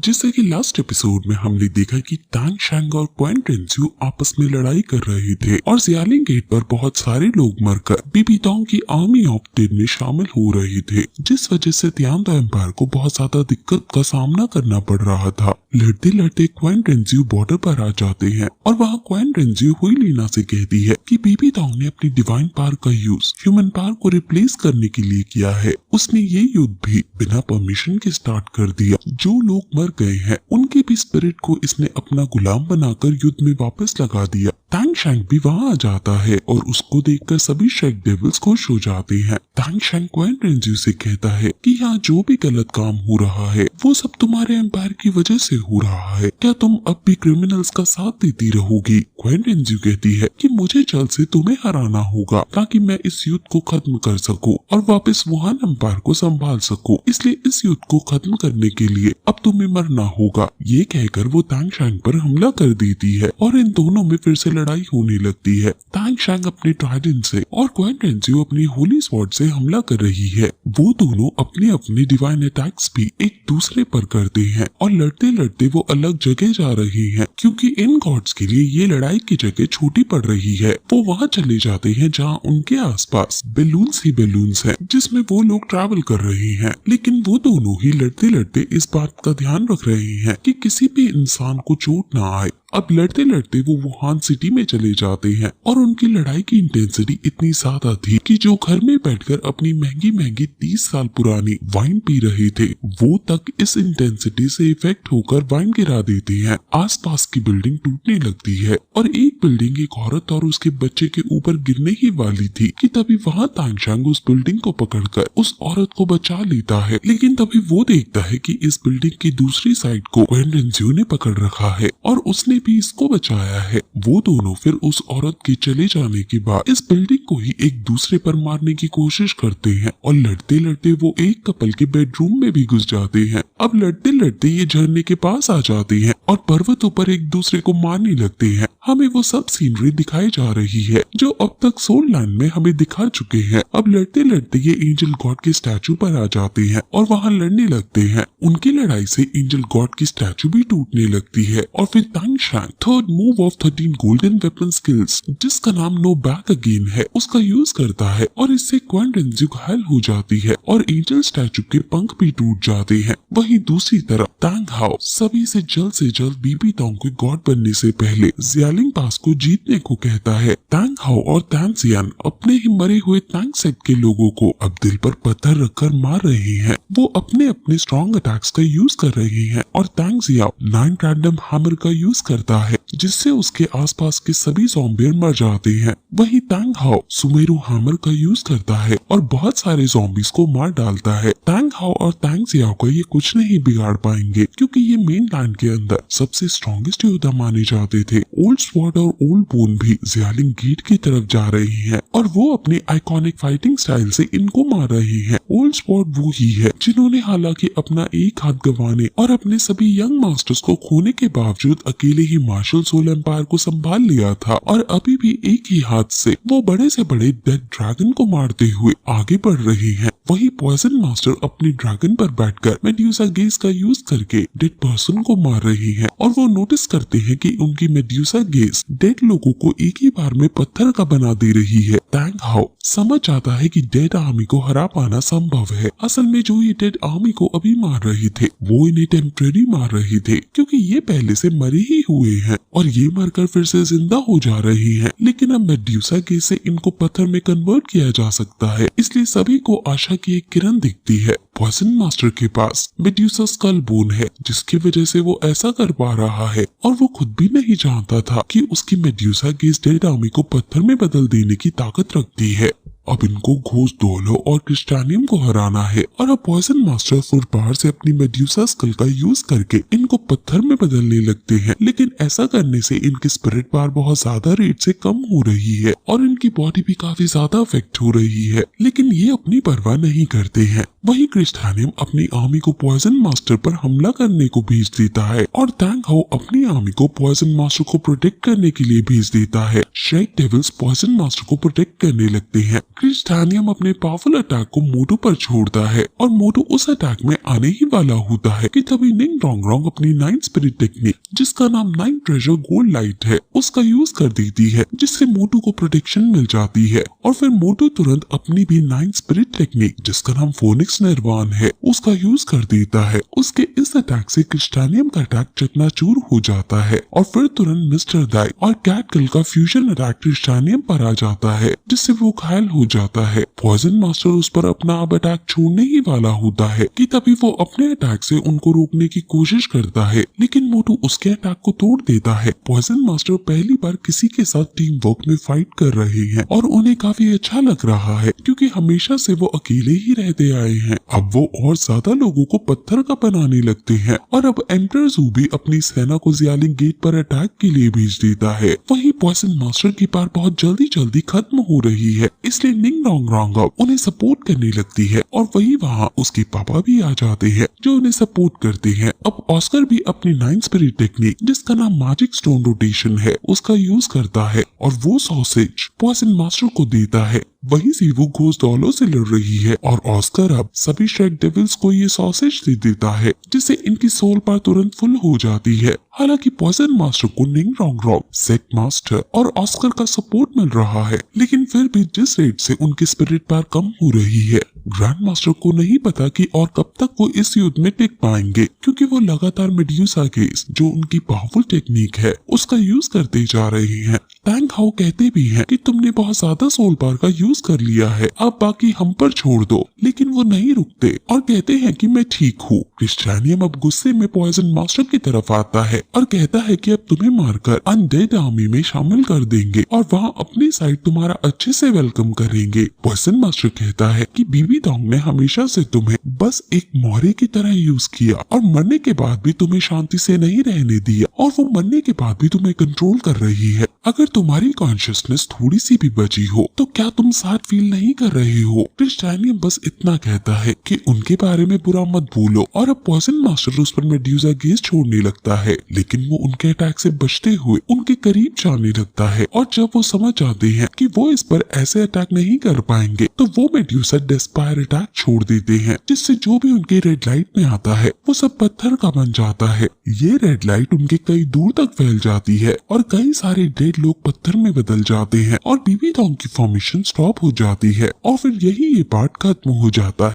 जैसे कि last episode में हमने देखा कि तांग शैंग और क्वेन टेंज्यू आपस में लड़ाई कर रहे थे और जियालिंग गेट पर बहुत सारे लोग मरकर बीबी तोंग की आर्मी ऑफ डेड में शामिल हो रहे थे, जिस वजह से तियानता एम्पायर को बहुत ज्यादा दिक्कत का सामना करना पड़ रहा था। लड़ते लड़ते क्वेन टेंज्यू बॉर्डर पर आ जाते हैं और वहाँ क्वेन टेंज्यू हुई लीना से कहती है कि बीबी तोंग ने अपनी डिवाइन पावर का यूज ह्यूमन पावर को रिप्लेस करने के लिए किया है। उसने ये युद्ध भी बिना परमिशन के स्टार्ट कर दिया। जो लोग मर गए हैं उनके भी स्पिरिट को इसने अपना गुलाम बनाकर युद्ध में वापस लगा दिया। तांग शैंग भी वहाँ आ जाता है और उसको देखकर सभी शेक डेविल्स खुश हो जाते हैं। तांग शैंग क्वेन टेंज्यू से कहता है कि यहाँ जो भी गलत काम हो रहा है वो सब तुम्हारे एम्पायर की वजह से हो रहा है, क्या तुम अब भी क्रिमिनल्स का साथ देती रहोगी? क्वेन टेंज्यू कहती है कि मुझे जल्द से तुम्हें हराना होगा ताकि मैं इस युद्ध को खत्म कर सकूं और वापस वुहान एम्पायर को संभाल सकूं, इसलिए इस युद्ध को खत्म करने के लिए अब तुम्हें मरना होगा। ये कहकर वो तांग शैंग पर हमला कर देती है और इन दोनों में फिर से लड़ाई होने लगती है। तांग शैंग अपने ट्राइडेंट से और क्वेन टेंज्यू अपनी होली स्वॉर्ड से हमला कर रही है। वो दोनों अपने अपने डिवाइन अटैक्स भी एक दूसरे पर करते हैं और लड़ते लड़ते वो अलग जगह जा रहे हैं क्योंकि इन गॉड्स के लिए ये लड़ाई की जगह छोटी पड़ रही है। वो वहाँ चले जाते हैं जहाँ उनके आसपास बैलून्स ही बैलून्स हैं जिसमें वो लोग ट्रैवल कर रहे हैं, लेकिन वो दोनों ही लड़ते लड़ते इस बात का ध्यान रख रहे हैं कि किसी भी इंसान को चोट ना आए। अब लड़ते लड़ते वो वुहान सिटी में चले जाते हैं और उनकी लड़ाई की इंटेंसिटी इतनी ज्यादा थी कि जो घर में बैठकर अपनी महंगी महंगी 30 साल पुरानी वाइन पी रहे थे वो तक इस इंटेंसिटी से इफेक्ट होकर वाइन गिरा देते हैं। आसपास की बिल्डिंग टूटने लगती है और एक बिल्डिंग एक औरत और उसके बच्चे के ऊपर गिरने ही वाली थी कि तभी वहाँ तांग शैंग उस बिल्डिंग को पकड़कर उस औरत को बचा लेता है, लेकिन तभी वो देखता है कि इस बिल्डिंग की दूसरी साइड को क्वेन टेंज्यू ने पकड़ रखा है और उसने भी इसको बचाया है। वो दोनों फिर उस औरत के चले जाने के बाद इस बिल्डिंग को ही एक दूसरे पर मारने की कोशिश करते हैं और लड़ते लड़ते वो एक कपल के बेडरूम में भी घुस जाते हैं। अब लड़ते लड़ते ये झरने के पास आ जाते हैं और पर्वतों पर एक दूसरे को मारने लगते हैं। हमें वो सब सीनरी दिखाई जा रही है जो अब तक सोल लैंड में हमें दिखा चुके हैं। अब लड़ते लड़ते ये एंजल गॉड के स्टैचू पर आ जाते हैं और वहाँ लड़ने लगते हैं। उनकी लड़ाई से एंजल गॉड की स्टैचू भी टूटने लगती है और फिर Tang Shang third move of 13 golden weapon skills जिसका नाम नो बैक अगेन है उसका यूज करता है और इससे क्वेन टेंज्यू घायल हो जाती है और एंजल स्टैचू के पंख भी टूट जाते हैं। वहीं दूसरी तरफ तांग हाओ सभी से जल्द बीबी तोंग को गॉड बनने से पहले जियालिंग पास को जीतने को कहता है। तांग हाओ और तांग जियान अपने ही मरे हुए तांग सेक्ट के लोगों को अब दिल पर पत्थर रखकर मार रहे हैं। वो अपने अपने स्ट्रॉन्ग अटैक्स का यूज कर रहे हैं और तांग जियाओ 9 रैंडम हैमर का यूज करता है जिससे उसके आसपास के सभी ज़ॉम्बी मर जाते हैं। वहीं तांग हाओ सुमेरु हैमर का यूज करता है और बहुत सारे ज़ॉम्बीज को मार डालता है। तांग हाओ और तांग जियाओ को ये कुछ नहीं बिगाड़ पाएंगे क्योंकि ये मेन लैंड के अंदर सबसे स्ट्रॉन्गेस्ट योद्धा माने जाते थे। ओल्ड स्वॉर्ड और ओल्ड बोन भी जियालिंग गेट की तरफ जा रहे हैं और वो अपने आइकॉनिक फाइटिंग स्टाइल से इनको मार रहे हैं। ओल्ड स्वॉर्ड वो ही है जिन्होंने हालांकि अपना एक हाथ गंवाने और अपने सभी यंग मास्टर्स को खोने के बावजूद अकेले ही मार्शल सोल एम्पायर को संभाल लिया था और अभी भी एक ही हाथ से वो बड़े से बड़े डेड ड्रैगन को मारते हुए आगे बढ़ रहे हैं। वही पॉइजन मास्टर अपने ड्रैगन पर बैठकर मेड्यूसा गेज का यूज करके डेड पर्सन को मार रही हैं और वो नोटिस करते हैं कि उनकी मेड्यूसा गेज डेड लोगों को एक ही बार में पत्थर का बना दे रही है। तांग हाओ समझ जाता है कि डेड आर्मी को हरा पाना संभव है। असल में जो ये डेड आर्मी को अभी मार रहे थे वो इन्हें टेम्परेरी मार रहे थे क्योंकि ये पहले से मरे ही हुए हैं और ये मरकर फिर से जिंदा हो जा रही हैं। लेकिन अब मेड्यूसा गेज से इनको पत्थर में कन्वर्ट किया जा सकता है, इसलिए सभी को आशा की एक किरण दिखती है। पॉइजन मास्टर के पास मेड्यूसा स्कल बोन है जिसकी वजह से वो ऐसा कर पा रहा है और वो खुद भी नहीं जानता था कि उसकी मेड्यूसा गेज डेड आर्मी को पत्थर में बदल देने की ताकत रखती है। अब इनको घोष डोलो और क्रिस्टानियम को हराना है और अब पॉइजन मास्टर फुल पावर से अपनी मेड्यूसा स्कल का यूज करके इनको पत्थर में बदलने लगते हैं, लेकिन ऐसा करने से इनकी स्पिरिट पावर बहुत ज्यादा रेट से कम हो रही है और इनकी बॉडी भी काफी ज्यादा अफेक्ट हो रही है, लेकिन ये अपनी परवाह नहीं करते हैं। वही क्रिस्टानियम अपनी आर्मी को पॉइजन मास्टर पर हमला करने को भेज देता है और तांग हाओ अपनी आर्मी को पॉइजन मास्टर को प्रोटेक्ट करने के लिए भेज देता है। शेक डेविल्स पॉइजन मास्टर को प्रोटेक्ट करने लगते हैं। क्रिस्टानियम अपने पावरफुल अटैक को मोटू पर छोड़ता है और मोटू उस अटैक में आने ही वाला होता है कि तभी निंग डोंग रोंग अपनी नाइन स्पिरिट टेक्निक, जिसका नाम नाइन ट्रेजर गोल्ड लाइट है, उसका यूज कर देती है, जिससे मोटू को प्रोटेक्शन मिल जाती है। और फिर मोटू तुरंत अपनी भी नाइन स्पिरिट टेक्निक, जिसका नाम फोनिक्स निर्वाण है, उसका यूज कर देता है। उसके इस अटैक से क्रिस्टानियम का अटैक चकनाचूर हो जाता है और फिर तुरंत मिस्टर दाई और कैटगर्ल का फ्यूजन अटैक क्रिस्टानियम पर आ जाता है, जिससे वो घायल हो जाता है। पॉइजन मास्टर उस पर अपना अब अटैक छोड़ने ही वाला होता है कि तभी वो अपने अटैक से उनको रोकने की कोशिश करता है, लेकिन मोटू उसके अटैक को तोड़ देता है। पॉइजन मास्टर पहली बार किसी के साथ टीम वर्क में फाइट कर रहे हैं और उन्हें काफी अच्छा लग रहा है, क्योंकि हमेशा से वो अकेले ही रहते आए हैं। अब वो और ज्यादा लोगों को पत्थर का बनाने लगते हैं और अब एम्परर ज़ू भी अपनी सेना को ज़ियालिंग गेट पर अटैक के लिए भेज देता है। वहीं पॉइजन मास्टर की पार बहुत जल्दी खत्म हो रही है, इसलिए निंग डोंग रोंग उन्हें सपोर्ट करने लगती है और वही वहाँ उसके पापा भी आ जाते हैं जो उन्हें सपोर्ट करते हैं। अब ऑस्कर भी अपनी नाइन स्पिरिट टेक्निक, जिसका नाम मैजिक स्टोन रोटेशन है, उसका यूज करता है और वो सॉसेज पॉइजन मास्टर को देता है। वहीं से वो घोस्ट डॉलों से लड़ रही है और ऑस्कर अब सभी श्रेक डेविल्स को ये सॉसेज दे देता है, जिससे इनकी सोल पार तुरंत फुल हो जाती है। हालांकि पॉइजन मास्टर को निंग डोंग रोंग, सेक मास्टर और ऑस्कर का सपोर्ट मिल रहा है, लेकिन फिर भी जिस रेट से उनकी स्पिरिट पार कम हो रही है, ग्रैंड मास्टर को नहीं पता कि और कब तक वो इस युद्ध में टिक पाएंगे, क्योंकि वो लगातार मेड्यूसा गेज, जो उनकी पावरफुल टेक्निक है, उसका यूज करते जा रहे हैं। टैंक हाउ कहते भी हैं कि तुमने बहुत ज्यादा सोल पार का यूज कर लिया है, अब बाकी हम पर छोड़ दो, लेकिन वो नहीं रुकते और कहते हैं कि मैं ठीक हूँ। क्रिस्टानियम अब गुस्से में पॉइजन मास्टर की तरफ आता है और कहता है कि अब तुम्हें मारकर अनडेड आर्मी में शामिल कर देंगे और वहाँ अपनी साइड तुम्हारा अच्छे से वेलकम करेंगे। पॉइजन मास्टर कहता है कि बीबी डोंग ने हमेशा से तुम्हें बस एक मोहरे की तरह यूज किया और मरने के बाद भी तुम्हें शांति से नहीं रहने दिया, और वो मरने के बाद भी तुम्हें कंट्रोल कर रही है। अगर तुम्हारी कॉन्शियसनेस थोड़ी सी भी बची हो तो क्या तुम साथ फील नहीं कर रहे हो? क्रिस्टानियम बस इतना कहता है कि उनके बारे में बुरा मत भूलो, और अब पॉइजन मास्टर उस पर मेड्यूसा गेज छोड़ने लगता है, लेकिन वो उनके अटैक से बचते हुए उनके करीब जाने लगता है। और जब वो समझ जाते हैं कि वो इस पर ऐसे अटैक नहीं कर पाएंगे, तो वो मेड्यूसा डेस्पायर अटैक छोड़ देते हैं, जिससे जो भी उनके रेड लाइट में आता है वो सब पत्थर का बन जाता है। ये रेड लाइट उनके कई दूर तक फैल जाती है और कई सारे डेड लोग पत्थर में बदल जाते हैं और बीबी डोंग की फॉर्मेशन स्टॉप हो जाती है और फिर यही ये पार्ट खत्म हो जाता है।